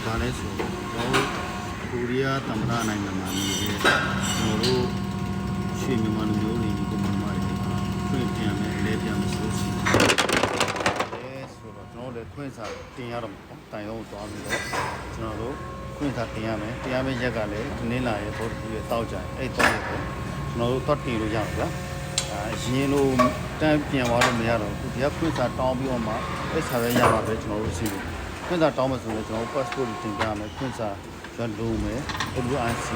ဘာလဲဆိုတော့ကိုရီးယားသမ္မတနိုင်ငံမှာနေတဲ့ကျွန်တော်တို့ရွှေမြန်မာလူမျိုးတွေကိုမှမရတယ်ဖွင့်ပြန်မယ်လဲပြန်မယ်ဆိုစီဆိုတော့ကျွန်တော်လည်းခွင့်စာတင်ရတော့မှာပေါ့တိုင်ရုံးကိုသွားပြီးတော့ကျွန်တော်တို့ခွင့်စာတင်ရမယ်တရားမဲ့ရက်ကလည်းဒီနေ့လာရဲ့ဗုဒ္ဓကြီးရဲ့တောက်ကြအဲ့တော့ကျွန်တော်တို့တော့တင်လို့ရအောင်ဗျာရင်လို့တန်းပြန်သွားလို့မရတော့ဘူးဒီကခွင့်စာတောင်းပြီးတော့မှအဲ့စာပဲရမှာပဲကျွန်တော်တို့စီလို့ခွင့်စာတောင်းမှဆိုရင်ကျွန်တော် passport ကိုတင်ပြမယ်ခွင့်စာရလုံးမယ် WIC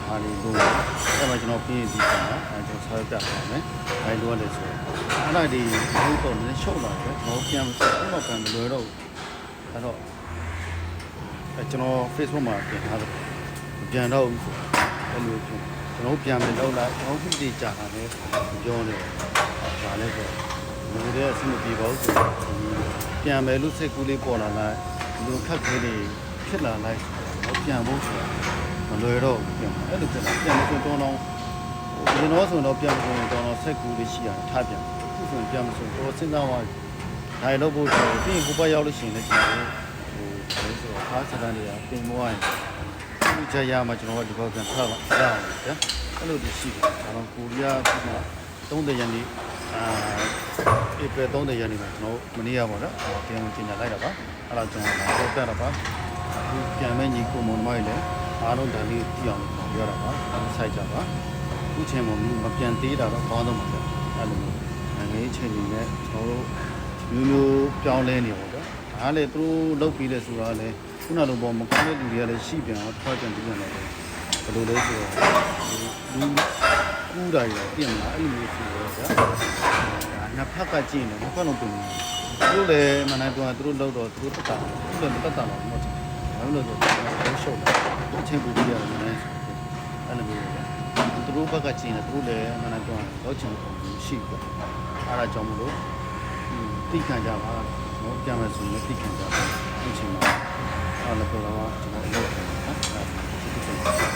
အားလေးလုံးမယ်အဲ့မှာကျွန်တော်ပြင်ပြီးတာကျွန်တော်စာရပြပါမယ်ဘယ်လိုလဲဆိုတော့အဲ့ဒါဒီဘုတ်တော့လည်းရှော့လာတယ်ကျွန်တော်ပြန်မဆက်တော့ပြန်မလွယ်တော့ဘူးအဲ့တော့ကျွန်တော် Facebook မှာပြင်ထားတယ်ပြန်တော့ဘူးအဲ့လိုဖြစ်ကျွန်တော်ပြန်မယ်တော့လားကျွန်တော်ဖြစ်တည်ကြတာလည်းပြောနေဒါလည်းဆိုလူတွေအဆင်မပြေပါဘူးဆိုတော့ပြန်မယ်လို့စိတ်ကူးလေးပေါ်လာလိုက်လူခက်ခဲတွေဖြစ်လာလိုက်ပြန်ဖို့ဆိုတာမလွယ်တော့ဘူးပြန်အဲ့လိုဖြစ်လာပြန်လို့တော့တော့ဒီတော့ဆိုတော့ပြန်ဖို့တော့စိတ်ကူးလေးရှိရထားပြန်အခုဆိုပြန်မဆိုတော့စဉ်းစားသွားဒါရတော့ဖို့ဆိုပြီးရင်ကိုပတ်ရောက်လို့ရှိရင်လည်းကျွန်တော်ဟိုဆိုတော့ခါစတဲ့နေရာတင်မွားရင်ဒီကြရမှာကျွန်တော်ကဒီဘောပြန်ထားပါရအောင်ဗျာအဲ့လိုတရှိတယ်ဒါတော့ကိုရီးယားက30ရက်နေ့ဧပြီ30ရက်နေ့မှာကျွန်တော်မနေ့ကပေါ့နော်ပြန်ဝင်ကျင်လိုက်တာပါအဲ့ဒါကျွန်တော်တော့တက်တာပါအခုပြန်မဲ့ညီကိုမွန်မိုင်းလည်းအားလုံးဒါလေးကြည့်အောင်ပြောတာပါဆိုင်ကြပါအခုချိန်မှာမပြန်သေးတာတော့ကောင်းတော့မှာပဲအဲ့လိုမျိုးနိုင်ငံရေးချိန်တွေနဲ့ကျွန်တော်တို့မျိုးပြောင်းလဲနေပါတော့ဒါလည်းသူတို့လုပ်ပြီးလဲဆိုတာလည်းခုနလိုပေါ့မကောင်းတဲ့လူတွေကလည်းရှိပြန်တော့ထွက်ပြန်ပြီးပြန်တော့ဘယ်လိုလဲဆိုတော့လူကူးတာရပြင်လာအဲ့လိုမျိုးဆိုတော့ဗျာနှစ်ဖက်ကကြည့်နေနှစ်ဖက်လုံးပုံနေသူတို့လည်းမနိုင်တော့သူတို့လောက်တော့သူတို့တက်တာသူတို့လည်းတက်တာတော့မဟုတ်ဘူးဘာလို့လဲဆိုတော့ရှုပ်လာအချင်းကူကြည့်ရတယ်နည်းအဲ့လိုမျိုးပဲသူတို့ဘက်ကကြည့်နေသူတို့လည်းမနိုင်တော့လောက်ချင်ပုံရှိဘူးအဲ့ဒါကြောင့်မလို့တိခံကြပါတော့ပြန်မယ်ဆိုရင်တိခံကြပါအချင်းမှာအဲ့လိုတော့ကျွန်တော်လုပ်တယ်နော်